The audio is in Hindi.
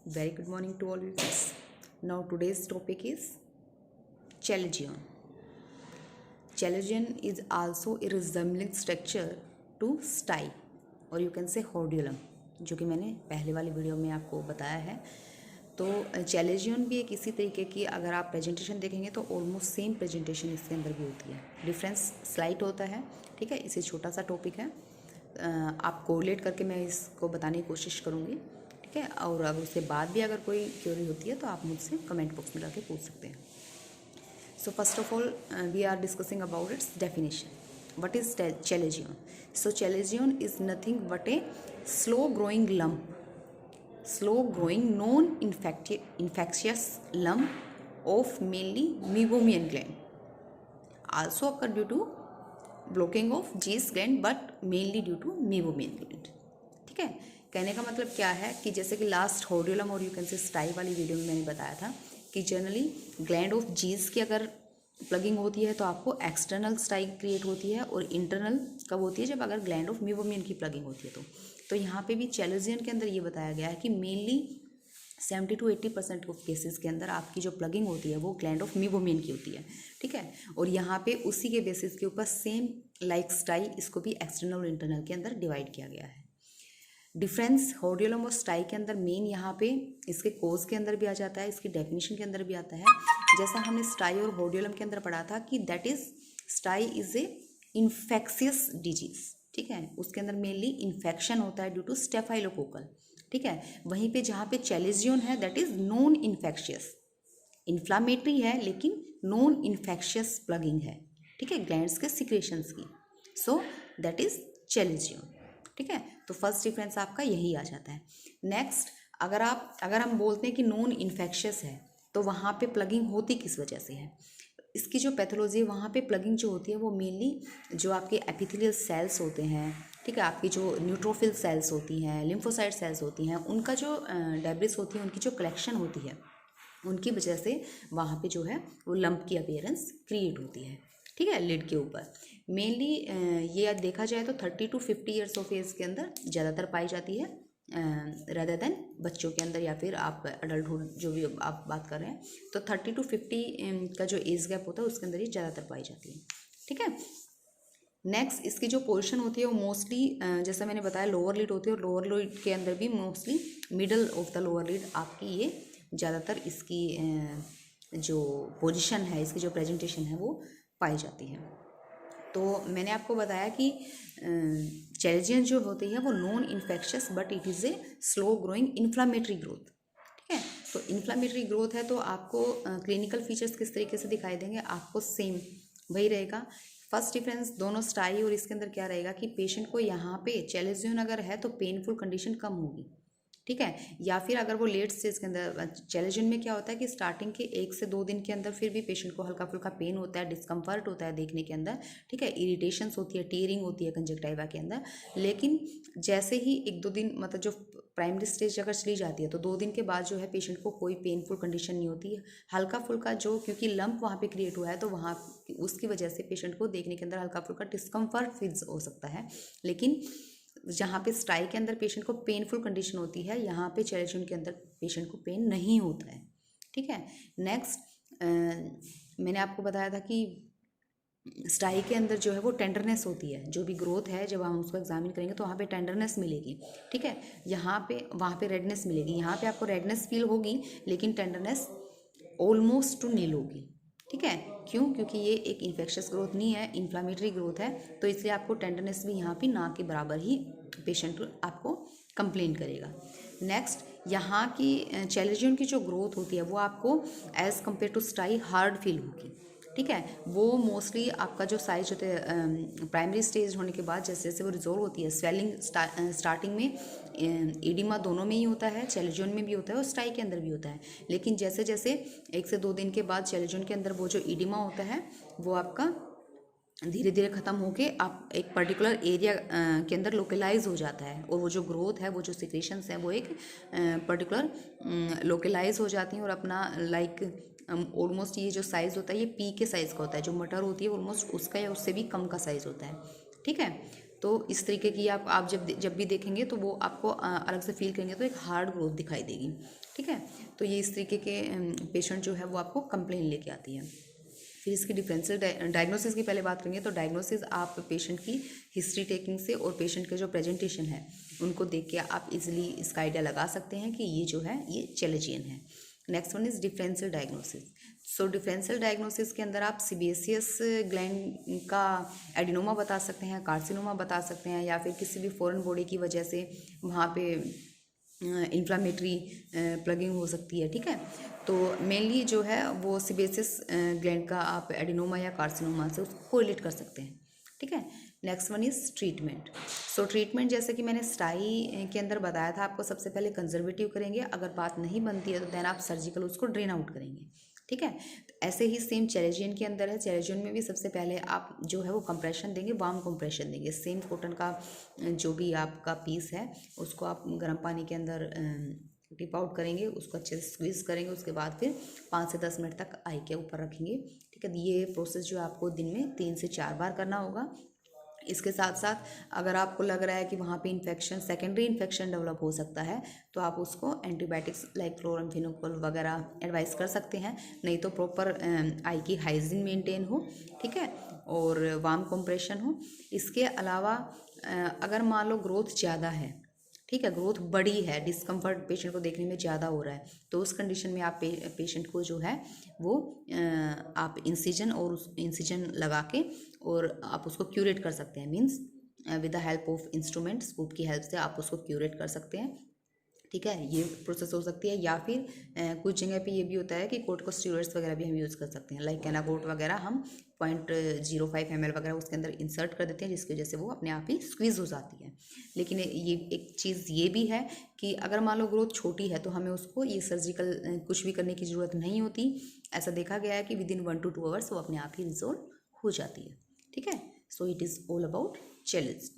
Very good morning to all you guys. Now today's topic is chalazion. Chalazion is also a resembling structure to style और you can say hordeolum, जो कि मैंने पहले वाली वीडियो में आपको बताया है। तो चैलेजियन भी एक इसी तरीके की, अगर आप प्रेजेंटेशन देखेंगे तो ऑलमोस्ट सेम प्रेजेंटेशन इसके अंदर भी होती है, डिफरेंस स्लाइट होता है। ठीक है, इसे छोटा सा टॉपिक है, आप कोरिलेट करके मैं इसको बताने की कोशिश करूँगी। ठीक है, और अगर उसके बाद भी अगर कोई क्वेरी होती है तो आप मुझसे कमेंट बॉक्स में जाके पूछ सकते हैं। So first of all we are discussing about its definition. What is chalazion? So chalazion is nothing but a slow growing lump, slow growing non-infectious lump of mainly meibomian gland, also occur due to blocking of G's gland but mainly due to meibomian gland. ठीक है, कहने का मतलब क्या है कि जैसे कि लास्ट hordeolum और यू कैन से स्टाई वाली वीडियो में मैंने बताया था कि जनरली ग्लैंड ऑफ जीज की अगर प्लगिंग होती है तो आपको एक्सटर्नल स्टाई क्रिएट होती है, और इंटरनल कब होती है, जब अगर ग्लैंड ऑफ meibomian की प्लगिंग होती है। तो यहाँ पे भी चैलेजियन के अंदर ये बताया गया है कि मेनली 70 to 80% ऑफ केसेस के अंदर आपकी जो प्लगिंग होती है वो ग्लैंड ऑफ meibomian की होती है। ठीक है, और यहाँ पे उसी के बेसिस के ऊपर सेम लाइक स्टाई इसको भी एक्सटर्नल और इंटरनल के अंदर डिवाइड किया गया है। डिफरेंस hordeolum और स्टाई के अंदर मेन यहाँ पे इसके कोज के अंदर भी आ जाता है, इसकी डेफिनेशन के अंदर भी आता है। जैसा हमने स्टाई और hordeolum के अंदर पढ़ा था कि that is stye is a infectious disease. ठीक है, उसके अंदर मेनली इन्फेक्शन होता है ड्यू टू स्टेफाइलोकोकल। ठीक है, वहीं पे जहाँ पे चैलेजियन है that is non infectious, inflammatory है लेकिन नॉन इन्फेक्शियस प्लगिंग है। ठीक है, ग्लैंड्स के सिक्रेशंस की, सो दैट इज चैलेजियन। ठीक है, तो फर्स्ट डिफरेंस आपका यही आ जाता है। नेक्स्ट, अगर हम बोलते हैं कि नॉन इन्फेक्शियस है तो वहाँ पे प्लगिंग होती किस वजह से है, इसकी जो पैथोलॉजी है वहाँ पे प्लगिंग जो होती है वो मेनली जो आपके एपिथेलियल सेल्स होते हैं, ठीक है, आपकी जो न्यूट्रोफिल सेल्स होती हैं, लिम्फोसाइट सेल्स होती हैं, उनका जो डेब्रिस होती है, उनकी जो कलेक्शन होती है, उनकी वजह से वहाँ पे जो है वो लंप की अपीयरेंस क्रिएट होती है। ठीक है, लिड के ऊपर मेनली ये देखा जाए तो 30 to 50 ईयर्स ऑफ एज के अंदर ज़्यादातर पाई जाती है रेदर देन बच्चों के अंदर, या फिर आप अडल्टहुड जो भी आप बात कर रहे हैं, तो 30 to 50 का जो एज गैप होता है उसके अंदर ही ज़्यादातर पाई जाती है। ठीक है, नेक्स्ट इसकी जो पोजीशन होती है वो मोस्टली जैसा मैंने बताया लोअर लिड होती है, और लोअर लिड के अंदर भी mostly middle of the lower lid आपकी ये ज़्यादातर इसकी जो पोजीशन है, इसकी जो प्रेजेंटेशन है वो पाई जाती है। तो मैंने आपको बताया कि चैलेजियन जो होती है वो non infectious but it is a slow growing inflammatory growth. ठीक है, तो इन्फ्लामेटरी ग्रोथ है तो आपको क्लिनिकल फीचर्स किस तरीके से दिखाई देंगे, आपको सेम वही रहेगा। फर्स्ट डिफरेंस दोनों स्टाई और इसके अंदर क्या रहेगा कि पेशेंट को यहाँ पे चैलेजियन अगर है तो पेनफुल कंडीशन कम होगी। ठीक है, या फिर अगर वो लेट स्टेज के अंदर, चैलेजियन में क्या होता है कि स्टार्टिंग के 1 से 2 दिन के अंदर फिर भी पेशेंट को हल्का फुल्का पेन होता है, डिस्कम्फर्ट होता है देखने के अंदर। ठीक है, इरिटेशंस होती है, टीयरिंग होती है कंजक्टिवा के अंदर, लेकिन जैसे ही 1-2 दिन मतलब जो प्राइमरी स्टेज अगर चली जाती है तो 2 दिन के बाद जो है पेशेंट को कोई पेनफुल कंडीशन नहीं होती है, हल्का फुल्का जो, क्योंकि लंप वहाँ पे क्रिएट हुआ है तो वहाँ उसकी वजह से पेशेंट को देखने के अंदर हल्का फुल्का डिस्कम्फर्ट फील हो सकता है। लेकिन जहाँ पे स्टाई के अंदर पेशेंट को पेनफुल कंडीशन होती है, यहाँ पे चैलेजियन के अंदर पेशेंट को पेन नहीं होता है। ठीक है, नेक्स्ट मैंने आपको बताया था कि स्टाई के अंदर जो है वो टेंडरनेस होती है, जो भी ग्रोथ है जब हम उसको एग्जामिन करेंगे तो वहाँ पे टेंडरनेस मिलेगी। ठीक है, यहाँ पे वहाँ पे रेडनेस मिलेगी, यहाँ पे आपको रेडनेस फील होगी लेकिन टेंडरनेस ऑलमोस्ट टू नील होगी। ठीक है, क्यों, क्योंकि ये एक इन्फेक्शियस ग्रोथ नहीं है, इन्फ्लामेटरी ग्रोथ है, तो इसलिए आपको टेंडरनेस भी यहाँ पे ना के बराबर ही पेशेंट आपको कंप्लेन करेगा। नेक्स्ट, यहाँ की चैलेजियन की जो ग्रोथ होती है वो आपको as compare to stye hard feel होगी। ठीक है, वो मोस्टली आपका जो साइज होते हैं प्राइमरी स्टेज होने के बाद जैसे जैसे वो रिजोल्व होती है, स्वेलिंग स्टार्टिंग में एडिमा दोनों में ही होता है, चैलेजियन में भी होता है और स्टाई के अंदर भी होता है, लेकिन जैसे जैसे 1 से 2 दिन के बाद चैलेजियन के अंदर वो जो एडिमा होता है वो आपका धीरे धीरे ख़त्म होके आप एक पर्टिकुलर एरिया के अंदर लोकलाइज हो जाता है, और वो जो ग्रोथ है, वो जो सिक्रेशंस है वो एक पर्टिकुलर लोकलाइज हो जाती हैं और अपना लाइक ऑलमोस्ट ये जो साइज़ होता है ये पी के साइज़ का होता है, जो मटर होती है ऑलमोस्ट उसका या उससे भी कम का साइज़ होता है। ठीक है, तो इस तरीके की आप जब भी देखेंगे तो वो आपको अलग से फील करेंगे तो एक हार्ड ग्रोथ दिखाई देगी, ठीक है। तो ये इस तरीके के पेशेंट जो है वो आपको कंप्लेन लेके आती है। फिर इसकी डिफरेंशियल डायग्नोसिस की पहले बात करेंगे। तो डायग्नोसिस आप पेशेंट की हिस्ट्री टेकिंग से और पेशेंट के जो प्रेजेंटेशन है उनको देख के आप इजीली इसका आइडिया लगा सकते हैं कि ये जो है ये चैलेंजियन है। Next one is differential diagnosis. So differential diagnosis के अंदर आप सीबेसियस ग्लैंड का एडिनोमा बता सकते हैं, कार्सिनोमा बता सकते हैं, या फिर किसी भी फॉरेन बॉडी की वजह से वहाँ पे इन्फ्लामेटरी प्लगिंग हो सकती है, ठीक है। तो मेनली जो है वो सीबेसियस ग्लैंड का आप एडिनोमा या कार्सिनोमा से उसको कोरिलेट कर सकते हैं, ठीक है। Next one is treatment. So treatment जैसे कि मैंने स्टाई के अंदर बताया था आपको, सबसे पहले कंजर्वेटिव करेंगे, अगर बात नहीं बनती है तो देन आप सर्जिकल उसको ड्रेन आउट करेंगे, ठीक है। तो ऐसे ही सेम चैलेंजियन के अंदर है। चैलेंजियन में भी सबसे पहले आप जो है वो कंप्रेशन देंगे, वार्म कंप्रेशन देंगे। सेम कॉटन का जो भी आपका पीस है उसको आप गर्म पानी के अंदर डिप आउट करेंगे, उसको अच्छे से स्क्वीज करेंगे, उसके बाद फिर 5 से 10 मिनट तक आई के ऊपर रखेंगे, ठीक है। ये प्रोसेस जो आपको दिन में 3 से 4 बार करना होगा। इसके साथ साथ अगर आपको लग रहा है कि वहाँ पे इन्फेक्शन, सेकेंडरी इन्फेक्शन डेवलप हो सकता है, तो आप उसको एंटीबायोटिक्स लाइक क्लोराम्फेनिकोल वगैरह एडवाइस कर सकते हैं। नहीं तो प्रॉपर आई की हाइजीन मेंटेन हो, ठीक है, और वार्म कंप्रेशन हो। इसके अलावा अगर मान लो ग्रोथ ज़्यादा है, ठीक है, ग्रोथ बड़ी है, डिस्कम्फर्ट पेशेंट को देखने में ज़्यादा हो रहा है, तो उस कंडीशन में आप पेशेंट को जो है वो आप इंसिजन और उस इंसिजन लगा के और आप उसको क्यूरेट कर सकते हैं। Means with the help of instrument, scoop की हेल्प से आप उसको क्यूरेट कर सकते हैं, ठीक है। ये प्रोसेस हो सकती है। या फिर कुछ जगह पे ये भी होता है कि कोर्टिकोस्टेरॉइड्स वगैरह भी हम यूज़ कर सकते हैं, लाइक केनाकोट वगैरह हम 0.05 ml वगैरह उसके अंदर इंसर्ट कर देते हैं, जिसकी वजह से वो अपने आप ही स्क्वीज़ हो जाती है। लेकिन ये एक चीज़ ये भी है कि अगर मान लो ग्रोथ छोटी है तो हमें उसको ये सर्जिकल कुछ भी करने की ज़रूरत नहीं होती। ऐसा देखा गया है कि विदिन 1 to 2 आवर्स वो अपने आप ही रिजोल्व हो जाती है, ठीक है। So it is all about challenge.